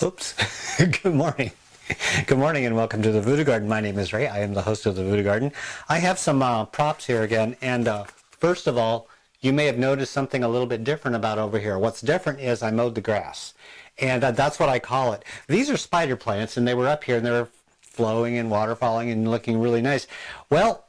Oops. Good morning. Good morning and welcome to the Voodoo Garden. My name is Ray. I am the host of the Voodoo Garden. I have some props here again, and first of all, you may have noticed something a little bit different about over here. What's different is I mowed the grass, and that's what I call it. These are spider plants, and they were up here, and they were flowing and water falling and looking really nice. Well,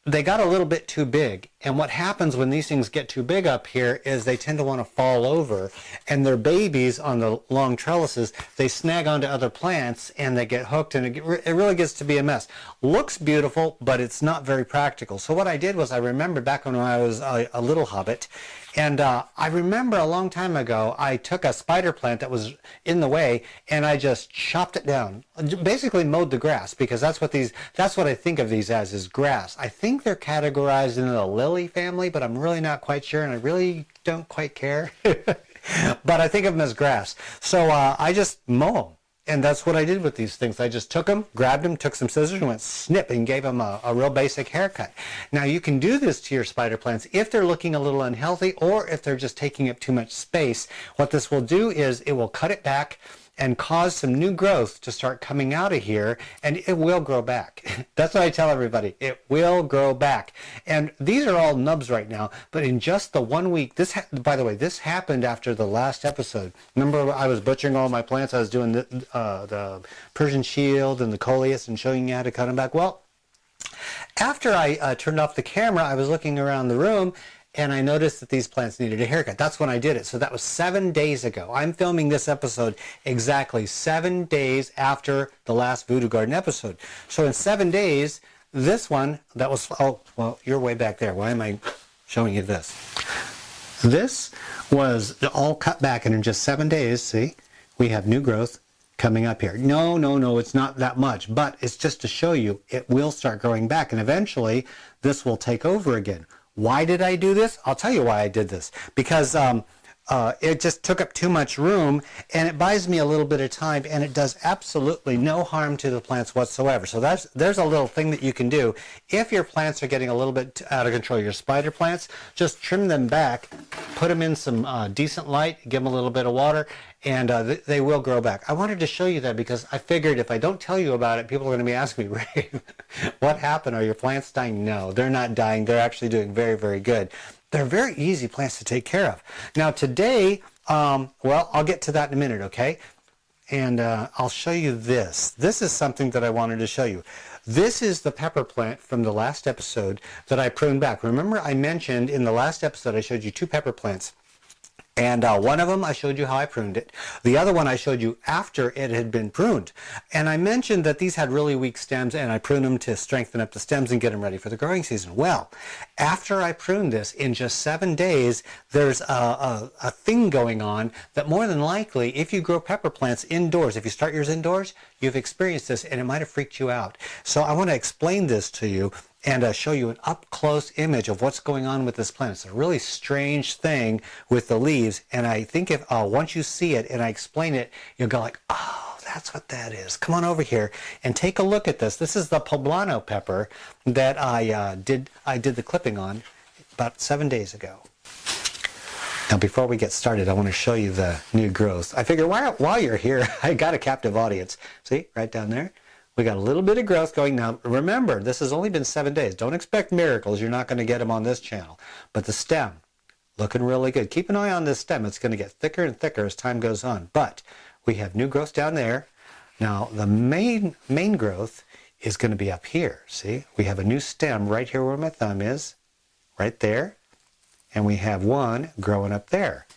they got a little bit too big, and what happens when these things get too big up here is they tend to want to fall over, and their babies on the long trellises, they snag onto other plants and they get hooked, and it really gets to be a mess. Looks beautiful, but it's not very practical. So what I did was I remembered back when I was a little hobbit, and I remember a long time ago I took a spider plant that was in the way and I just chopped it down. Basically mowed the grass, because that's what I think of these as, is grass. I think they're categorized into the lily family, but I'm really not quite sure, and I really don't quite care. But I think of them as grass. So I just mow them. And that's what I did with these things. I just took them, grabbed them, took some scissors, and went snip and gave them a real basic haircut. Now, you can do this to your spider plants if they're looking a little unhealthy or if they're just taking up too much space. What this will do is it will cut it back and cause some new growth to start coming out of here, and it will grow back. That's what I tell everybody. It will grow back. And these are all nubs right now, but in just the 1 week, by the way, this happened after the last episode. Remember, I was butchering all my plants. I was doing the Persian shield and the coleus and showing you how to cut them back. Well, after I turned off the camera, I was looking around the room, and I noticed that these plants needed a haircut. That's when I did it. So that was 7 days ago. I'm filming this episode exactly 7 days after the last Voodoo Garden episode. So in 7 days, this one, that was, oh, well, you're way back there. Why am I showing you this? This was all cut back, and in just 7 days, see, we have new growth coming up here. No, it's not that much, but it's just to show you it will start growing back, and eventually this will take over again. Why did I do this? I'll tell you why I did this. Because it just took up too much room, and it buys me a little bit of time, and it does absolutely no harm to the plants whatsoever. So there's a little thing that you can do. If your plants are getting a little bit out of control, your spider plants, just trim them back, put them in some decent light, give them a little bit of water, and they will grow back. I wanted to show you that because I figured if I don't tell you about it, people are going to be asking me, Ray, what happened? Are your plants dying? No, they're not dying. They're actually doing very, very good. They're very easy plants to take care of. Now today, well, I'll get to that in a minute, okay? And I'll show you this. This is something that I wanted to show you. This is the pepper plant from the last episode that I pruned back. Remember, I mentioned in the last episode I showed you 2 pepper plants. And one of them, I showed you how I pruned it. The other one I showed you after it had been pruned. And I mentioned that these had really weak stems, and I pruned them to strengthen up the stems and get them ready for the growing season. Well, after I pruned this, in just 7 days, there's a thing going on that more than likely, if you grow pepper plants indoors, if you start yours indoors, you've experienced this, and it might have freaked you out. So I want to explain this to you and show you an up-close image of what's going on with this plant. It's a really strange thing with the leaves, and I think if once you see it and I explain it, you'll go like, oh, that's what that is. Come on over here and take a look at this. This is the poblano pepper that I did the clipping on about 7 days ago. Now, before we get started, I want to show you the new growth. I figure while you're here, I got a captive audience. See, right down there? We got a little bit of growth going. Now, remember, this has only been 7 days. Don't expect miracles. You're not going to get them on this channel. But the stem, looking really good. Keep an eye on this stem. It's going to get thicker and thicker as time goes on. But we have new growth down there. Now, the main growth is going to be up here. See? We have a new stem right here where my thumb is, right there. And we have one growing up there.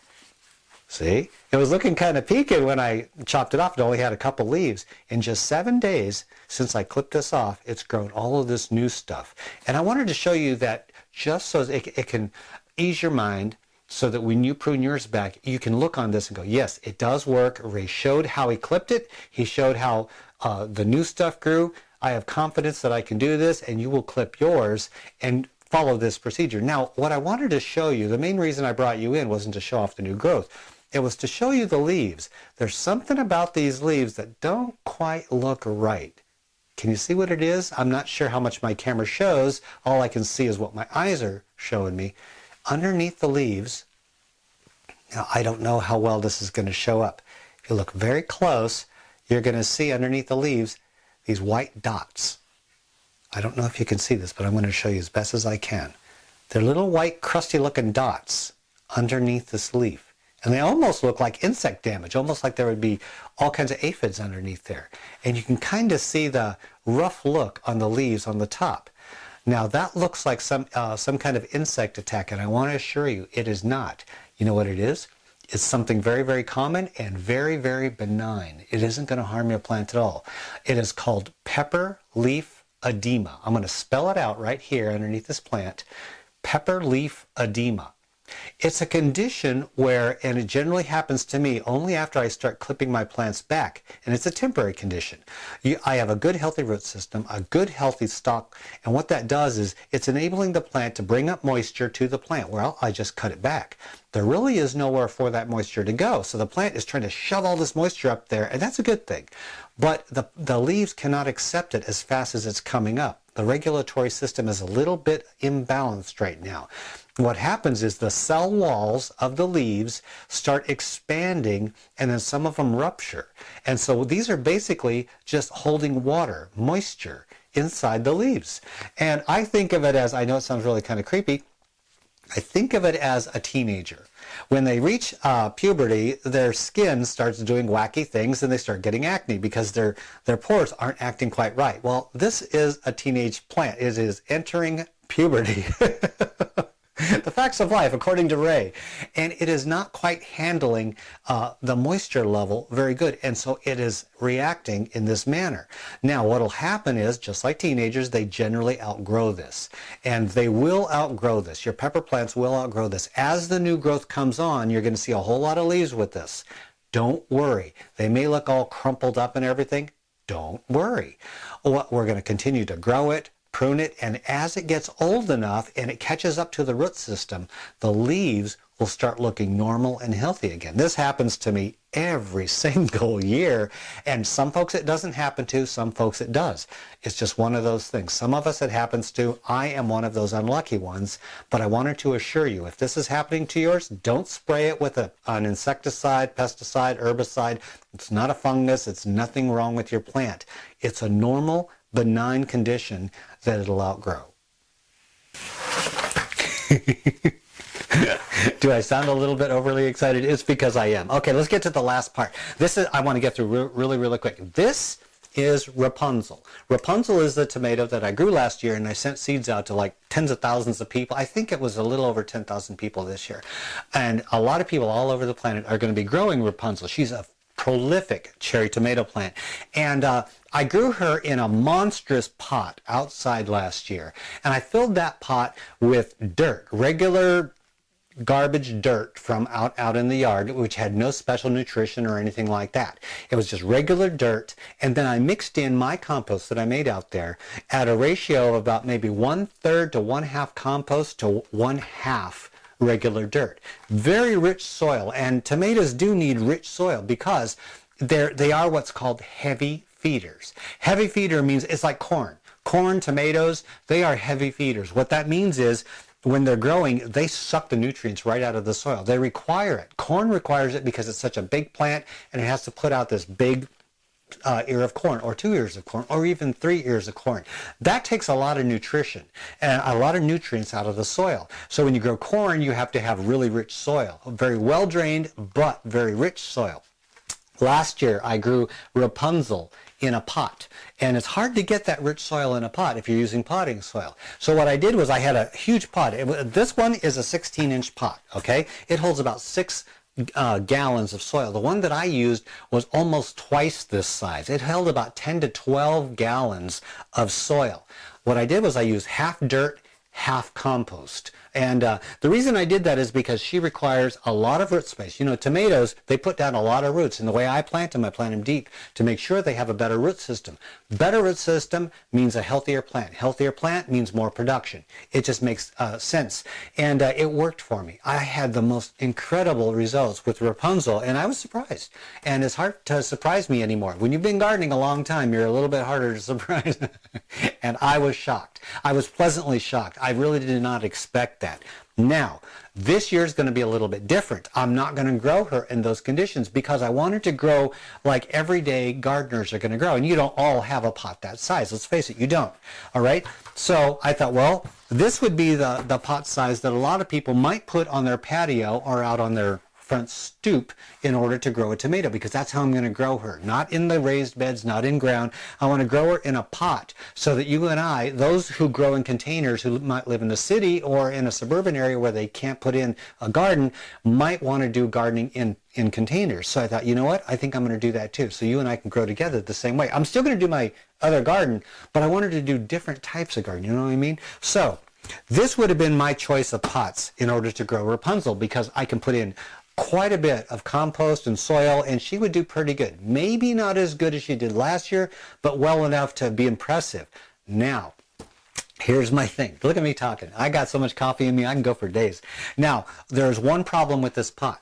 See? It was looking kind of peaked when I chopped it off. It only had a couple leaves. In just 7 days since I clipped this off, it's grown all of this new stuff. And I wanted to show you that just so it can ease your mind, so that when you prune yours back, you can look on this and go, yes, it does work. Ray showed how he clipped it. He showed how the new stuff grew. I have confidence that I can do this, and you will clip yours and follow this procedure. Now, what I wanted to show you, the main reason I brought you in wasn't to show off the new growth. It was to show you the leaves. There's something about these leaves that don't quite look right. Can you see what it is? I'm not sure how much my camera shows. All I can see is what my eyes are showing me. Underneath the leaves, now I don't know how well this is going to show up. you look very close, you're going to see underneath the leaves these white dots. I don't know if you can see this, but I'm going to show you as best as I can. They're little white crusty looking dots underneath this leaf. And they almost look like insect damage, almost like there would be all kinds of aphids underneath there. And you can kind of see the rough look on the leaves on the top. Now that looks like some kind of insect attack, and I want to assure you it is not. You know what it is? It's something very, very common and very, very benign. It isn't going to harm your plant at all. It is called pepper leaf edema. I'm going to spell it out right here underneath this plant. Pepper leaf edema. It's a condition where, and it generally happens to me only after I start clipping my plants back, and it's a temporary condition. I have a good healthy root system, a good healthy stalk, and what that does is it's enabling the plant to bring up moisture to the plant. Well, I just cut it back. There really is nowhere for that moisture to go, so the plant is trying to shove all this moisture up there, and that's a good thing. But the leaves cannot accept it as fast as it's coming up. The regulatory system is a little bit imbalanced right now. What happens is the cell walls of the leaves start expanding, and then some of them rupture. And so these are basically just holding water, moisture, inside the leaves. And I think of it as, I know it sounds really kind of creepy, I think of it as a teenager. When they reach puberty, their skin starts doing wacky things and they start getting acne because their pores aren't acting quite right. Well, this is a teenage plant. It is entering puberty. The facts of life, according to Ray. And it is not quite handling the moisture level very good. And so it is reacting in this manner. Now, what will happen is, just like teenagers, they generally outgrow this. And they will outgrow this. Your pepper plants will outgrow this. As the new growth comes on, you're going to see a whole lot of leaves with this. Don't worry. They may look all crumpled up and everything. Don't worry. We're going to continue to grow it, prune it, and as it gets old enough and it catches up to the root system, the leaves will start looking normal and healthy again. This happens to me every single year, and some folks it doesn't happen to, some folks it does. It's just one of those things. Some of us it happens to. I am one of those unlucky ones, but I wanted to assure you, if this is happening to yours, don't spray it with an insecticide, pesticide, herbicide. It's not a fungus. It's nothing wrong with your plant. It's a normal, benign condition that it'll outgrow. Do I sound a little bit overly excited? It's because I am. Okay, let's get to the last part. I want to get through really quick. This is Rapunzel. Rapunzel is the tomato that I grew last year, and I sent seeds out to like tens of thousands of people. I think it was a little over 10,000 people this year. And a lot of people all over the planet are going to be growing Rapunzel. She's a prolific cherry tomato plant. And I grew her in a monstrous pot outside last year. And I filled that pot with dirt, regular garbage dirt from out in the yard, which had no special nutrition or anything like that. It was just regular dirt, and then I mixed in my compost that I made out there at a ratio of about maybe 1/3 to 1/2 compost to 1/2 regular dirt. Very rich soil, and tomatoes do need rich soil because they are what's called heavy feeders. Heavy feeder means it's like corn. Corn, tomatoes, they are heavy feeders. What that means is when they're growing, they suck the nutrients right out of the soil. They require it. Corn requires it because it's such a big plant and it has to put out this big ear of corn, or 2 ears of corn, or even 3 ears of corn. That takes a lot of nutrition and a lot of nutrients out of the soil. So when you grow corn, you have to have really rich soil, very well drained but very rich soil. Last year I grew Rapunzel in a pot, and it's hard to get that rich soil in a pot if you're using potting soil. So what I did was I had a huge pot. This one is a 16-inch pot, okay? It holds about 6 gallons of soil. The one that I used was almost twice this size. It held about 10 to 12 gallons of soil. What I did was I used half dirt, half compost. And the reason I did that is because she requires a lot of root space. You know, tomatoes, they put down a lot of roots. And the way I plant them deep to make sure they have a better root system. Better root system means a healthier plant. Healthier plant means more production. It just makes sense. And it worked for me. I had the most incredible results with Rapunzel, and I was surprised. And it's hard to surprise me anymore. When you've been gardening a long time, you're a little bit harder to surprise. And I was shocked. I was pleasantly shocked. I really did not expect that. Now, this year is going to be a little bit different. I'm not going to grow her in those conditions because I want her to grow like everyday gardeners are going to grow. And you don't all have a pot that size. Let's face it, you don't. All right? So I thought, well, this would be the pot size that a lot of people might put on their patio or out on their front stoop in order to grow a tomato, because that's how I'm going to grow her. Not in the raised beds, not in ground. I want to grow her in a pot so that you and I, those who grow in containers who might live in the city or in a suburban area where they can't put in a garden, might want to do gardening in containers. So I thought, you know what? I think I'm going to do that too. So you and I can grow together the same way. I'm still going to do my other garden, but I wanted to do different types of garden. You know what I mean? So this would have been my choice of pots in order to grow Rapunzel, because I can put in quite a bit of compost and soil, and she would do pretty good. Maybe not as good as she did last year, but well enough to be impressive. Now, here's my thing. Look at me talking. I got so much coffee in me, I can go for days. Now, there's one problem with this pot.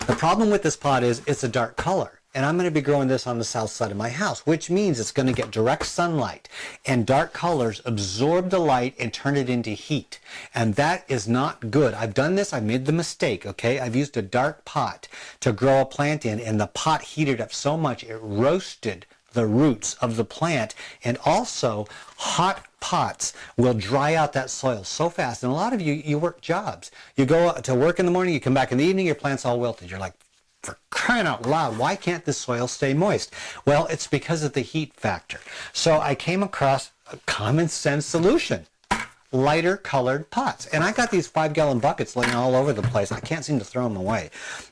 The problem with this pot is it's a dark color. And I'm going to be growing this on the south side of my house, which means it's going to get direct sunlight, and dark colors absorb the light and turn it into heat. And that is not good. I've done this. I made the mistake, okay? I've used a dark pot to grow a plant in, and the pot heated up so much it roasted the roots of the plant. And also, hot pots will dry out that soil so fast. And a lot of you work jobs. You go to work in the morning, you come back in the evening, your plant's all wilted. You're like, for crying out loud, why can't this soil stay moist? Well, it's because of the heat factor. So I came across a common sense solution. Lighter colored pots. And I got these 5-gallon buckets laying all over the place. I can't seem to throw them away.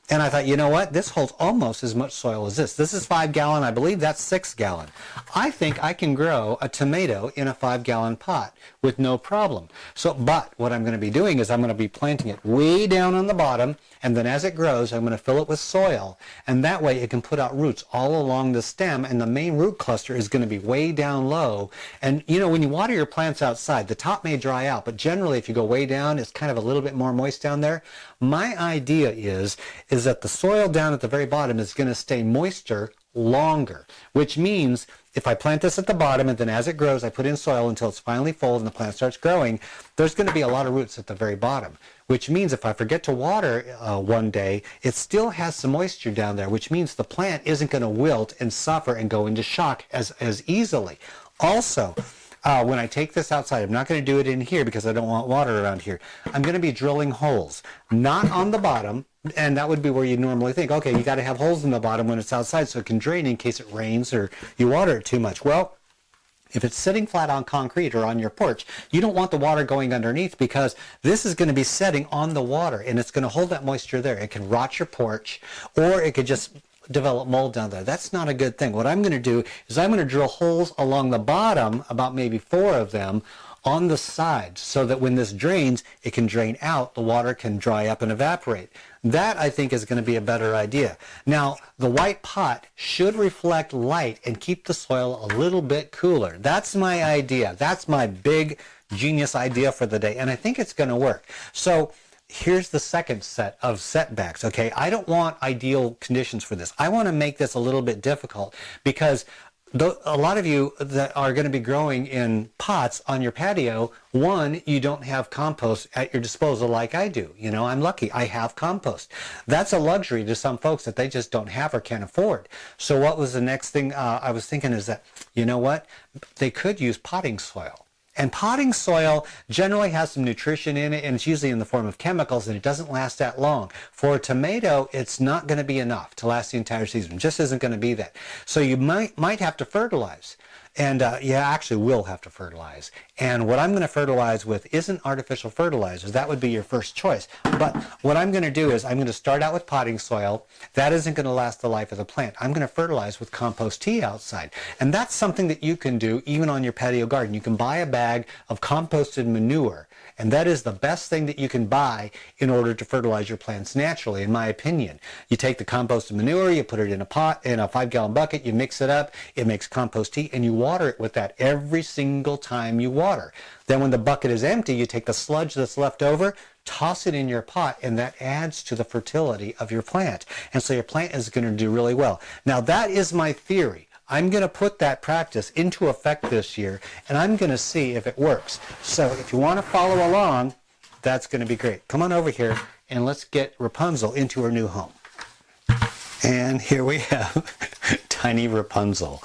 And I thought, you know what? This holds almost as much soil as this. This is 5-gallon. I believe that's 6-gallon. I think I can grow a tomato in a 5-gallon pot with no problem. So, but what I'm going to be doing is I'm going to be planting it way down on the bottom, and then as it grows, I'm going to fill it with soil. And that way it can put out roots all along the stem, and the main root cluster is going to be way down low. And you know, when you water your plants outside, the top may dry out, but generally if you go way down, it's kind of a little bit more moist down there. My idea is that the soil down at the very bottom is going to stay moister longer, which means if I plant this at the bottom and then as it grows I put in soil until it's finally full and the plant starts growing, there's going to be a lot of roots at the very bottom, which means if I forget to water one day, it still has some moisture down there, which means the plant isn't going to wilt and suffer and go into shock as easily. Also, when I take this outside, I'm not going to do it in here because I don't want water around here. I'm going to be drilling holes, not on the bottom, and that would be where you normally think, okay, you got to have holes in the bottom when it's outside so it can drain in case it rains or you water it too much. Well, if it's sitting flat on concrete or on your porch, you don't want the water going underneath, because this is going to be setting on the water and it's going to hold that moisture there. It can rot your porch, or it could just develop mold down there. That's not a good thing. What I'm going to do is I'm going to drill holes along the bottom, about maybe 4 of them, on the sides, so that when this drains, it can drain out, the water can dry up and evaporate. That, I think, is going to be a better idea. Now, the white pot should reflect light and keep the soil a little bit cooler. That's my idea. That's my big genius idea for the day, and I think it's going to work. So here's the second set of setbacks, okay? I don't want ideal conditions for this. I want to make this a little bit difficult, because a lot of you that are going to be growing in pots on your patio, one, you don't have compost at your disposal like I do. You know, I'm lucky. I have compost. That's a luxury to some folks that they just don't have or can't afford. So what was the next thing I was thinking is that, you know what? They could use potting soil. And potting soil generally has some nutrition in it, and it's usually in the form of chemicals, and it doesn't last that long. For a tomato, it's not going to be enough to last the entire season. It just isn't going to be that. So you might have to fertilize. And you actually will have to fertilize. And what I'm going to fertilize with isn't artificial fertilizers. That would be your first choice. But what I'm going to do is I'm going to start out with potting soil. That isn't going to last the life of the plant. I'm going to fertilize with compost tea outside. And that's something that you can do even on your patio garden. You can buy a bag of composted manure. And that is the best thing that you can buy in order to fertilize your plants naturally, in my opinion. You take the composted manure, you put it in a pot, in a 5-gallon bucket, you mix it up, it makes compost tea, and you water it with that every single time you water. Then when the bucket is empty, you take the sludge that's left over, toss it in your pot, and that adds to the fertility of your plant. And so your plant is going to do really well. Now that is my theory. I'm going to put that practice into effect this year, and I'm going to see if it works. So if you want to follow along, That's going to be great. Come on over here and let's get Rapunzel into her new home. And here we have tiny Rapunzel.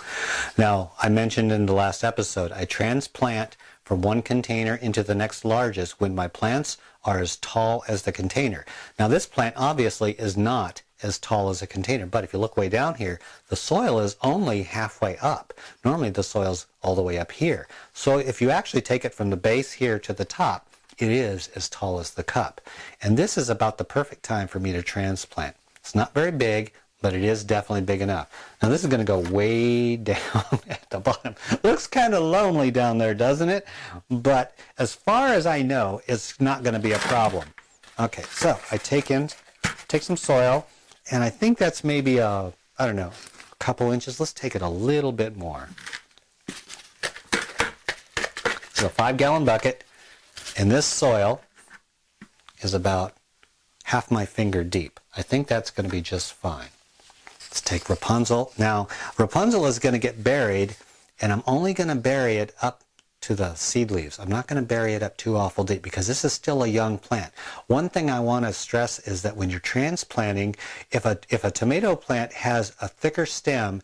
Now, I mentioned in the last episode, I transplant from one container into the next largest when my plants are as tall as the container. Now, this plant obviously is not as tall as a container, but if you look way down here, the soil is only halfway up. Normally the soil's all the way up here. So if you actually take it from the base here to the top, it is as tall as the cup. And this is about the perfect time for me to transplant. It's not very big, but it is definitely big enough. Now this is going to go way down at the bottom. Looks kind of lonely down there, doesn't it? But as far as I know, it's not going to be a problem. Okay, so I take some soil, and I think that's maybe I don't know, a couple inches. Let's take it a little bit more. So a 5-gallon bucket, and this soil is about half my finger deep. I think that's going to be just fine. Let's take Rapunzel. Now, Rapunzel is going to get buried, and I'm only going to bury it up to the seed leaves. I'm not going to bury it up too awful deep because this is still a young plant. One thing I want to stress is that when you're transplanting, if a tomato plant has a thicker stem,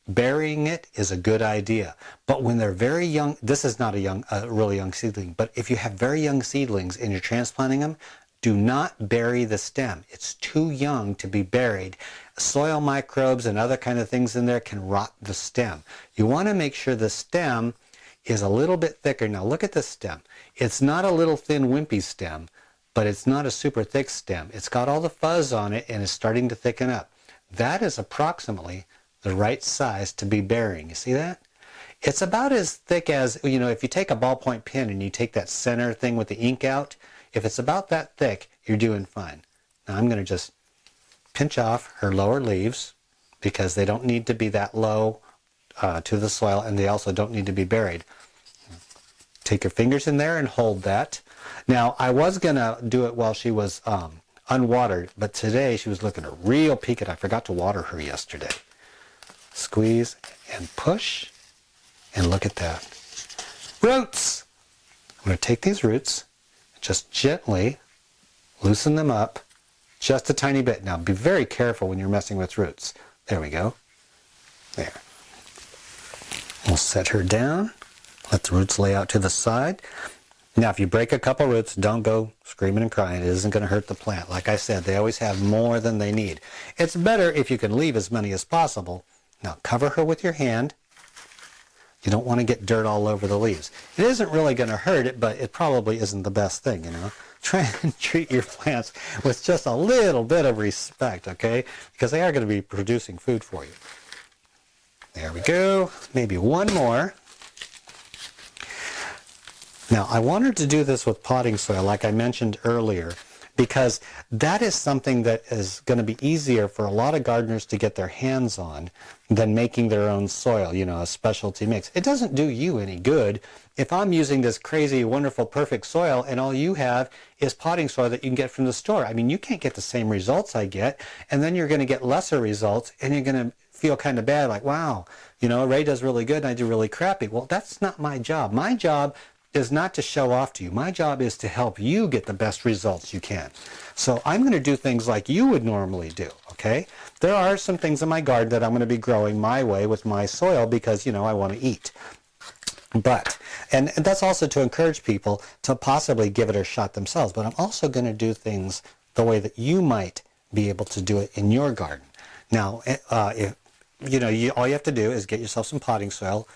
burying it is a good idea. But when they're very young, this is not a really young seedling, but if you have very young seedlings and you're transplanting them, do not bury the stem. It's too young to be buried. Soil microbes and other kind of things in there can rot the stem. You want to make sure the stem is a little bit thicker. Now look at the stem. It's not a little thin wimpy stem, but it's not a super thick stem. It's got all the fuzz on it and it's starting to thicken up. That is approximately the right size to be burying. You see that? It's about as thick as, you know, if you take a ballpoint pen and you take that center thing with the ink out, if it's about that thick, you're doing fine. Now I'm going to just pinch off her lower leaves because they don't need to be that low to the soil, and they also don't need to be buried. Take your fingers in there and hold that. Now I was going to do it while she was unwatered, but today she was looking a real peaked. I forgot to water her yesterday. Squeeze and push, and look at that. Roots! I'm going to take these roots, just gently loosen them up just a tiny bit. Now be very careful when you're messing with roots. There we go. There. We'll set her down. Let the roots lay out to the side. Now if you break a couple roots, don't go screaming and crying. It isn't going to hurt the plant. Like I said, they always have more than they need. It's better if you can leave as many as possible. Now cover her with your hand. You don't want to get dirt all over the leaves. It isn't really going to hurt it, but it probably isn't the best thing, you know. Try and treat your plants with just a little bit of respect, okay? Because they are going to be producing food for you. There we go. Maybe one more. Now, I wanted to do this with potting soil, like I mentioned earlier, because that is something that is going to be easier for a lot of gardeners to get their hands on than making their own soil, you know, a specialty mix. It doesn't do you any good if I'm using this crazy, wonderful, perfect soil and all you have is potting soil that you can get from the store. I mean, you can't get the same results I get, and then you're going to get lesser results, and you're going to feel kind of bad, like, wow, you know, Ray does really good and I do really crappy. Well, that's not my job. My job is not to show off to you. My job is to help you get the best results you can. So I'm going to do things like you would normally do, okay? There are some things in my garden that I'm going to be growing my way with my soil because, you know, I want to eat. But, and that's also to encourage people to possibly give it a shot themselves. But I'm also going to do things the way that you might be able to do it in your garden. Now, if, you know, all you have to do is get yourself some potting soil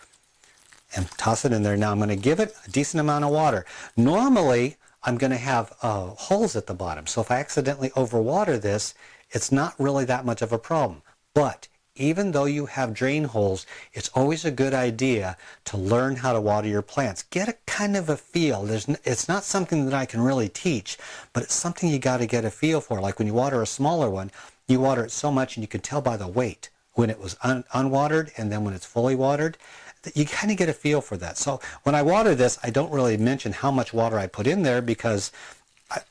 and toss it in there. Now I'm going to give it a decent amount of water. Normally, I'm going to have holes at the bottom. So if I accidentally overwater this, it's not really that much of a problem. But even though you have drain holes, it's always a good idea to learn how to water your plants. Get a kind of a feel. It's not something that I can really teach, but it's something you got to get a feel for. Like when you water a smaller one, you water it so much and you can tell by the weight when it was unwatered and then when it's fully watered. You kind of get a feel for that. So when I water this, I don't really mention how much water I put in there because,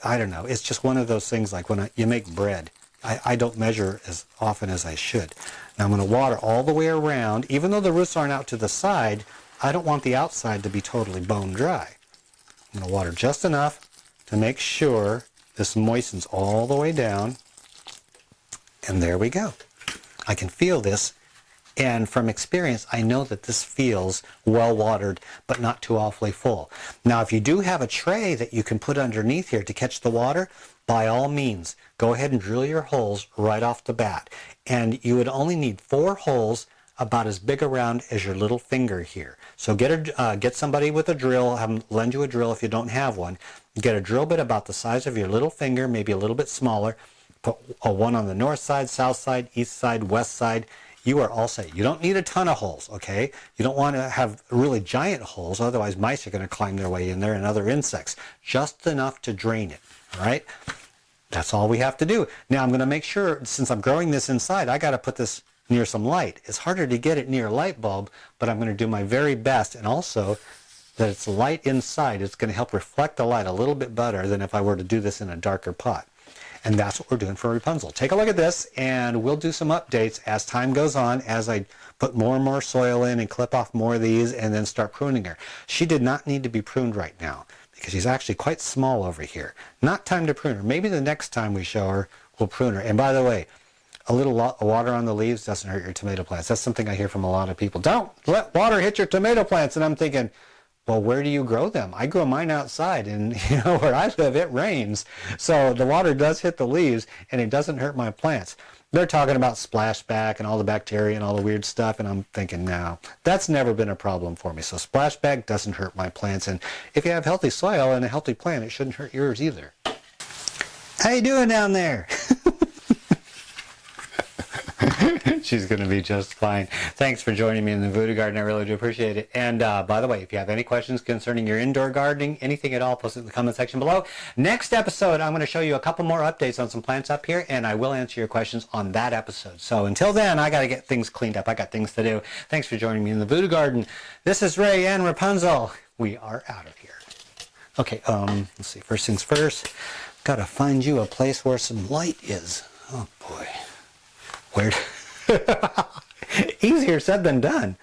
I don't know, it's just one of those things like when you make bread. I don't measure as often as I should. Now I'm going to water all the way around. Even though the roots aren't out to the side, I don't want the outside to be totally bone dry. I'm going to water just enough to make sure this moistens all the way down. And there we go. I can feel this. And from experience, I know that this feels well watered, but not too awfully full. Now, if you do have a tray that you can put underneath here to catch the water, by all means, go ahead and drill your holes right off the bat. And you would only need 4 holes about as big around as your little finger here. So get somebody with a drill, have them lend you a drill if you don't have one. Get a drill bit about the size of your little finger, maybe a little bit smaller. Put one on the north side, south side, east side, west side. You are all set. You don't need a ton of holes, okay? You don't want to have really giant holes, otherwise mice are going to climb their way in there and other insects. Just enough to drain it, all right? That's all we have to do. Now I'm going to make sure, since I'm growing this inside, I got to put this near some light. It's harder to get it near a light bulb, but I'm going to do my very best, and also that it's light inside. It's going to help reflect the light a little bit better than if I were to do this in a darker pot. And that's what we're doing for Rapunzel. Take a look at this, and we'll do some updates as time goes on, as I put more and more soil in and clip off more of these and then start pruning her. She did not need to be pruned right now because she's actually quite small over here. Not time to prune her. Maybe the next time we show her, we'll prune her. And by the way, a little water on the leaves doesn't hurt your tomato plants. That's something I hear from a lot of people. Don't let water hit your tomato plants. And I'm thinking, well, where do you grow them? I grow mine outside, and where I live, it rains. So the water does hit the leaves, and it doesn't hurt my plants. They're talking about splashback and all the bacteria and all the weird stuff, and I'm thinking, no, that's never been a problem for me. So splashback doesn't hurt my plants, and if you have healthy soil and a healthy plant, it shouldn't hurt yours either. How you doing down there? She's going to be just fine. Thanks for joining me in the Voodoo Garden. I really do appreciate it. And by the way, if you have any questions concerning your indoor gardening, anything at all, post it in the comment section below. Next episode, I'm going to show you a couple more updates on some plants up here, and I will answer your questions on that episode. So until then, I got to get things cleaned up. I got things to do. Thanks for joining me in the Voodoo Garden. This is Ray and Rapunzel. We are out of here. Okay, let's see. First things first, got to find you a place where some light is. Oh boy. Where? Easier said than done.